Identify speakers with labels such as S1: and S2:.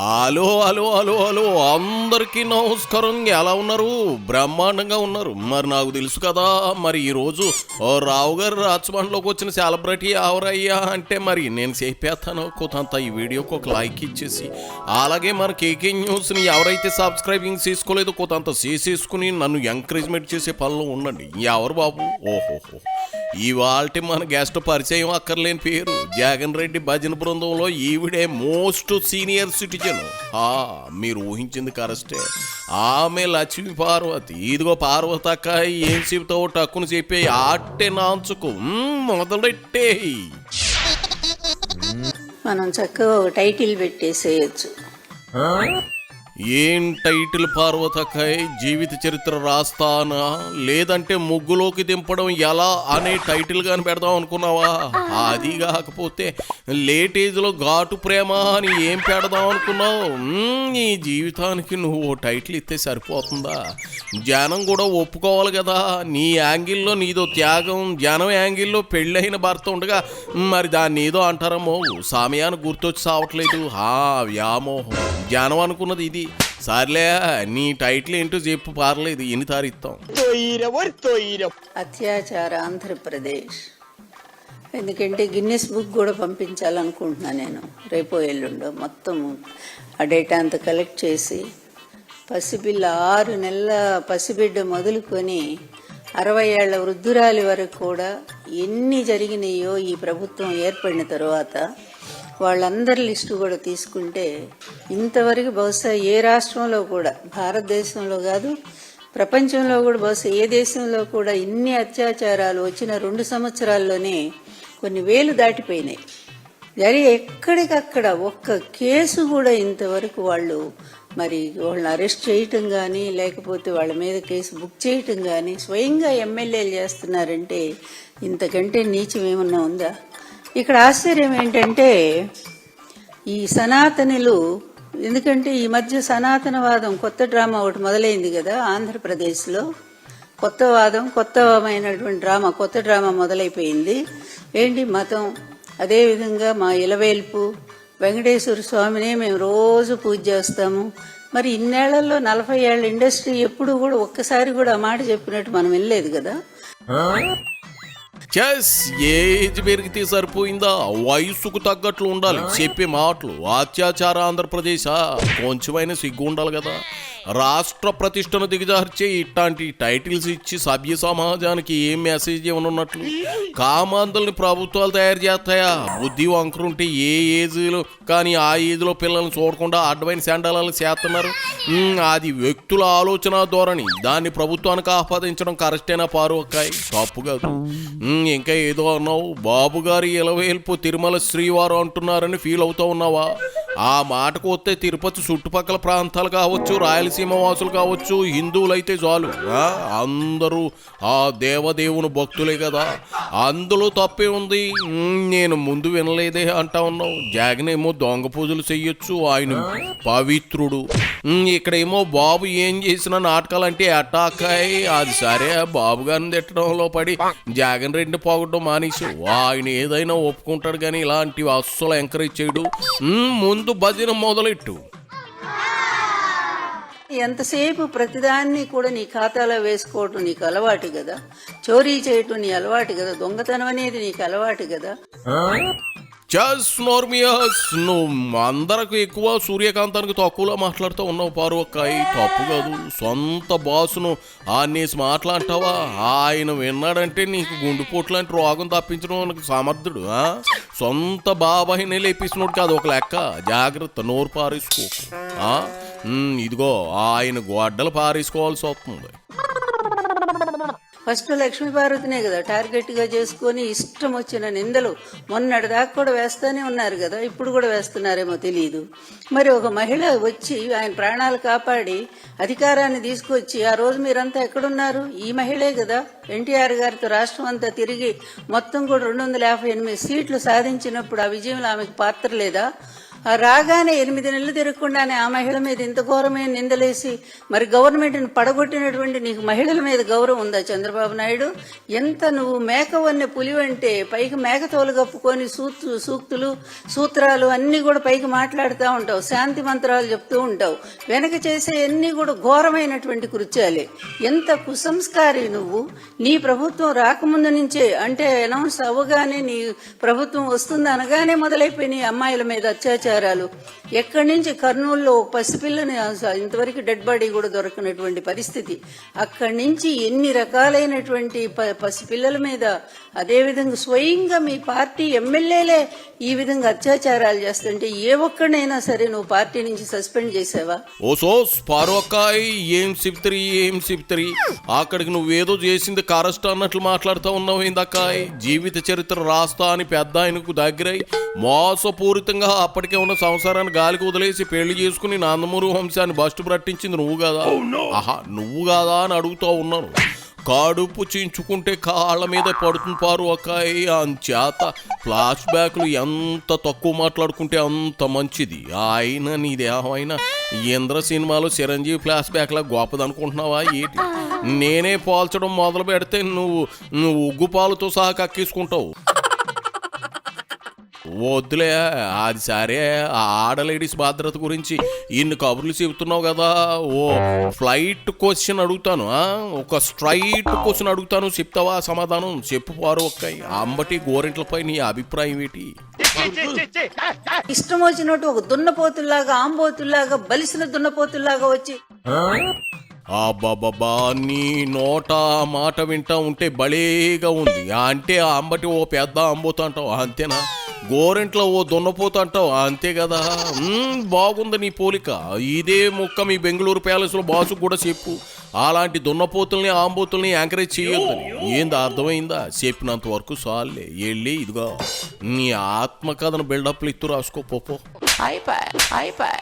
S1: Hello hello hello hello అందరికీ నమస్కారం. ఎలా ఉన్నారు? బ్రహ్మాండంగా ఉన్నారు. మరి నాకు తెలుసు కదా, మరి ఈరోజు రావు గారు రాజమండ్రిలోకి వచ్చిన సెలబ్రిటీ ఎవరయ్యా అంటే మరి నేను చెప్పేస్తాను. కొంత ఈ వీడియోకి ఒక లైక్ ఇచ్చేసి, అలాగే మన కేకే న్యూస్ని ఎవరైతే సబ్స్క్రైబింగ్ చేసుకోలేదో కొంత చేసేసుకుని నన్ను ఎంకరేజ్మెంట్ చేసే పనిలో ఉండండి. ఎవరు బాబు? ఓహోహో, ఇవాళ మన గెస్ట్ పరిచయం అక్కర్లేని పేరు, జగన్ రెడ్డి భజన బృందంలో ఈవిడే మోస్ట్ సీనియర్ సిటిజన్. మీరు ఊహించింది కరెస్టే. ఆమె లక్ష్మీ పార్వతి. ఇదిగో పార్వతి అక్క, ఏం చెబుతావు టక్కును చెప్పే ఆట్టే నాంచుకు మొదలెట్టే.
S2: మనం చక్కగా ఒక టైటిల్ పెట్టేసేయచ్చు.
S1: ఏం టైటిల్ పార్వతకాయ్? జీవిత చరిత్ర రాస్తానా, లేదంటే ముగ్గులోకి దింపడం ఎలా అనే టైటిల్ గాని పెడదాం అనుకున్నావా? అది కాకపోతే లేటేజ్లో ఘాటు ప్రేమ అని ఏం పెడదాం అనుకున్నావు? నీ జీవితానికి నువ్వు ఓ టైటిల్ ఇస్తే సరిపోతుందా? జనం కూడా ఒప్పుకోవాలి కదా. నీ యాంగిల్లో నీదో త్యాగం, జనం యాంగిల్లో పెళ్ళైన భర్త ఉండగా మరి దాన్ని ఏదో అంటారమ్మో. సమయాన్ని గుర్తొచ్చి సావట్లేదు. వ్యామోహం. జనం అనుకున్నది ఇది. సర్లే, నీ టైటిల్ ఏంటో చెప్పు, పారలేదు, ఎన్ని తారిస్తాం.
S2: అత్యాచార ఆంధ్రప్రదేశ్. ఎందుకంటే గిన్నెస్ బుక్ కూడా పంపించాలనుకుంటున్నాను నేను, రేపో ఎల్లుండో. మొత్తం ఆ డేటా అంతా కలెక్ట్ చేసి, పసిపిల్ల 6 నెలల పసిబిడ్డ మొదలుకొని 60 ఏళ్ల వృద్ధురాలి వరకు కూడా ఎన్ని జరిగినాయో ఈ ప్రభుత్వం ఏర్పడిన తర్వాత వాళ్ళందరి లిస్టు కూడా తీసుకుంటే ఇంతవరకు బహుశా ఏ రాష్ట్రంలో కూడా, భారతదేశంలో కాదు ప్రపంచంలో కూడా, బహుశా ఏ దేశంలో కూడా ఇన్ని అత్యాచారాలు వచ్చిన 2 సంవత్సరాల్లోనే కొన్ని వేలు దాటిపోయినాయి. ఎక్కడికక్కడ ఒక్క కేసు కూడా ఇంతవరకు వాళ్ళు వాళ్ళని అరెస్ట్ చేయటం కానీ, లేకపోతే వాళ్ళ మీద కేసు బుక్ చేయటం కానీ స్వయంగా ఎమ్మెల్యేలు చేస్తున్నారంటే ఇంతకంటే నీచం ఏమన్నా ఉందా? ఇక్కడ ఆశ్చర్యం ఏంటంటే ఈ సనాతనులు, ఎందుకంటే ఈ మధ్య సనాతనవాదం కొత్త డ్రామా ఒకటి మొదలైంది కదా ఆంధ్రప్రదేశ్లో. కొత్తమైనటువంటి డ్రామా, కొత్త డ్రామా మొదలైపోయింది. ఏంటి మతం? అదేవిధంగా మా ఇలవేల్పు వెంకటేశ్వర స్వామినే మేము రోజు పూజ చేస్తాము. మరి ఇన్నేళ్లలో 40 ఏళ్ల ఇండస్ట్రీ ఎప్పుడు కూడా ఒక్కసారి కూడా ఆ మాట చెప్పినట్టు మనం వినలేదు కదా.
S1: ఏజ్ పెరిగితే సరిపోయిందా? వయసుకు తగ్గట్లు ఉండాలి చెప్పే మాటలు. అత్యాచార ఆంధ్రప్రదేశ్ కొంచెమైనా సిగ్గు ఉండాలి కదా. రాష్ట్ర ప్రతిష్టను దిగజార్చే ఇట్లాంటి టైటిల్స్ ఇచ్చి సభ్య సమాజానికి ఏం మెసేజ్ ఇవ్వనున్నట్లు? కామాంధుల్ని ప్రభుత్వాలు తయారు చేస్తాయా? బుద్ధి వంకరుంటే ఏ ఏజ్లో కానీ ఆ ఏజ్లో పిల్లల్ని చూడకుండా అడ్డమైన శాండాలను చేస్తున్నారు. అది వ్యక్తుల ఆలోచన ధోరణి. దాన్ని ప్రభుత్వానికి ఆపాదించడం కరెక్టేనా పారువక్కాయ్? తప్పు కాదు. ఇంకా ఏదో అన్నావు, బాబు గారి ఇలవేల్పు తిరుమల శ్రీవారు అంటున్నారని ఫీల్ అవుతా ఉన్నావా? ఆ మాటకు వస్తే తిరుపతి చుట్టుపక్కల ప్రాంతాలు కావచ్చు, రాయలసీమ వాసులు కావచ్చు, హిందువులైతే చాలు అందరూ ఆ దేవదేవుని భక్తులే కదా. అందులో తప్పే ఉంది. నేను ముందు వినలేదే అంటా ఉన్నావు. జగన్ ఏమో దొంగ పూజలు చెయ్యొచ్చు, ఆయన పవిత్రుడు. ఇక్కడేమో బాబు ఏం చేసిన నాటకాలంటే అటాకాయ్. అది సరే, బాబు గారిని తిట్టడంలో పడి జగన్ రెడ్డి పోగొట్టడం మానేసి ఆయన ఏదైనా ఒప్పుకుంటాడు కానీ ఇలాంటివి అస్సలు ఎంకరేజ్ చేయడు. ముందు భజన మొదలెట్టు.
S2: ఎంతసేపు ప్రతిదాన్ని కూడా నీ ఖాతాలో వేసుకోవటం నీకు అలవాటు కదా, చోరీ చేయటం నీ అలవాటు కదా, దొంగతనం అనేది నీకు అలవాటు కదా.
S1: నువ్వు అందరకు ఎక్కువ, సూర్యకాంతానికి తక్కువలో మాట్లాడుతూ ఉన్నావు పారువక్కాయి. తప్పు కాదు. సొంత బాసును ఆనేసి మాట్లాంటావా? ఆయన విన్నాడంటే నీకు గుండెపోటు లాంటి రోగం తప్పించడం సమర్థుడు. సొంత బాబాయినే లేపిస్తున్నోడు కాదు ఒక లెక్క. జాగ్రత్త, నోరు పారేసుకో. ఇదిగో ఆయన గొడ్డలు పారేసుకోవాల్సి వస్తుంది.
S2: ఫస్ట్ లక్ష్మీపార్వతినే కదా టార్గెట్గా చేసుకొని ఇష్టం వచ్చిన నిందలు మొన్నటి దాకా కూడా వేస్తూనే ఉన్నారు కదా, ఇప్పుడు కూడా వేస్తున్నారేమో తెలియదు. మరి ఒక మహిళ వచ్చి ఆయన ప్రాణాలు కాపాడి అధికారాన్ని తీసుకొచ్చి ఆ రోజు మీరంతా ఎక్కడున్నారు? ఈ మహిళే కదా ఎన్టీఆర్ గారితో రాష్ట్రం అంతా తిరిగి మొత్తం కూడా 258 సీట్లు సాధించినప్పుడు ఆ విజయంలో ఆమెకు పాత్ర లేదా? ఆ రాగానే 8 నెలలు తిరగకుండానే ఆ మహిళ మీద ఇంత ఘోరమైన నిందలేసి మరి గవర్నమెంట్ని పడగొట్టినటువంటి నీకు మహిళల మీద గౌరవం ఉందా చంద్రబాబు నాయుడు? ఎంత నువ్వు మేకవన్నె పులివంటే పైకి మేకతోలు కప్పుకొని సూక్తులు సూత్రాలు అన్నీ కూడా పైకి మాట్లాడుతూ ఉంటావు, శాంతి మంత్రాలు చెప్తూ ఉంటావు, వెనక చేసే అన్నీ కూడా ఘోరమైనటువంటి కృత్యాలే. ఎంత కుసంస్కారి నువ్వు. నీ ప్రభుత్వం రాకముందు నుంచే, అంటే అనౌన్స్ అవ్వగానే నీ ప్రభుత్వం వస్తుంది అనగానే మొదలైపోయినాయి అమ్మాయిల మీద అత్యాచారాలు. ఎక్కడి నుంచి కర్నూలులో పసిపిల్లని ఇంతవరకు డెడ్ బాడీ కూడా దొరకనటువంటి పరిస్థితి. అక్కడి నుంచి ఎన్ని రకాలైనటువంటి పసిపిల్లల మీద, అదేవిధంగా స్వయంగా మీ పార్టీ ఎమ్మెల్యేలే ఈ విధంగా అత్యాచారాలు చేస్తుంటే ఏ ఒక్కడైనా సరే నువ్వు పార్టీ నుంచి సస్పెండ్ చేసావా?
S1: ఓసో స్పారోకాయ్ ఏం చెప్తరి అక్కడికి నువ్వేదో చేసింది కరెస్ట్ అన్నట్లు మాట్లాడుతూ ఉన్నావు ఏందక్కాయ్? జీవిత చరిత్ర రాస్తా అని పెద్ద ఆయనకు దగ్గరై మోసపూరితంగా అప్పటికే ఉన్న సంసారాన్ని గాలికి వదిలేసి పెళ్లి చేసుకుని నందమూరి వంశాన్ని బస్టు పట్టించింది నువ్వు కాదా? ఆహా, నువ్వు కాదా అని అడుగుతూ ఉన్నాను. కడుపు చించుకుంటే కాళ్ళ మీద పడుతుంది పారు అక్కాయి. అంచేత ఫ్లాష్ బ్యాక్లు ఎంత తక్కువ మాట్లాడుకుంటే అంత మంచిది. అయినా నీ దేహం అయినా ఇంద్ర సినిమాలో చిరంజీవి ఫ్లాష్ బ్యాక్ లా గొప్పదనుకుంటున్నావా ఏంటి? నేనే పోల్చడం మొదలు పెడితే నువ్వు ఉగ్గుపాలతో సహా కక్కేసుకుంటావు. వద్దులే, అది సరే. ఆ ఆడ లేడీస్ భద్రత గురించి ఇన్ని కబుర్లు చెబుతున్నావు కదా, ఓ ఫ్లైట్ క్వశ్చన్ అడుగుతాను, ఒక స్ట్రైట్ క్వశ్చన్ అడుగుతాను, చెప్తావా సమాధానం? చెప్పు పారు ఒక్కయి. అంబటి గోరెంట్లపై నీ అభిప్రాయం ఏంటి?
S2: ఇష్టం వచ్చినట్టు ఒక దున్నపోతుల్లాగా, ఆంబోతుల్లాగా, బలిసిన దున్నపోతుల్లాగా వచ్చి
S1: అబ్బాబ్బా, నీ నోట మాట వింటా ఉంటే బలేగా ఉంది. అంటే ఆ అంబటి ఓ పెద్ద అంబోతా అంటావు అంతేనా? గోరెంట్లో ఓ దున్నపోతా అంటావు అంతే కదా? బాగుంది నీ పోలిక. ఇదే ముక్క మీ బెంగళూరు ప్యాలెస్లో బాసుకు కూడా చెప్పు. అలాంటి దున్నపోతుల్ని ఆంబోతుల్ని ఎంకరేజ్ చేయొద్దని. ఏంది అర్థమైందా? చెప్పినంత వరకు చాలే. వెళ్ళి ఇదిగో నీ ఆత్మకథను బిల్డప్లు ఇత్తు రాసుకో. అయిపోయి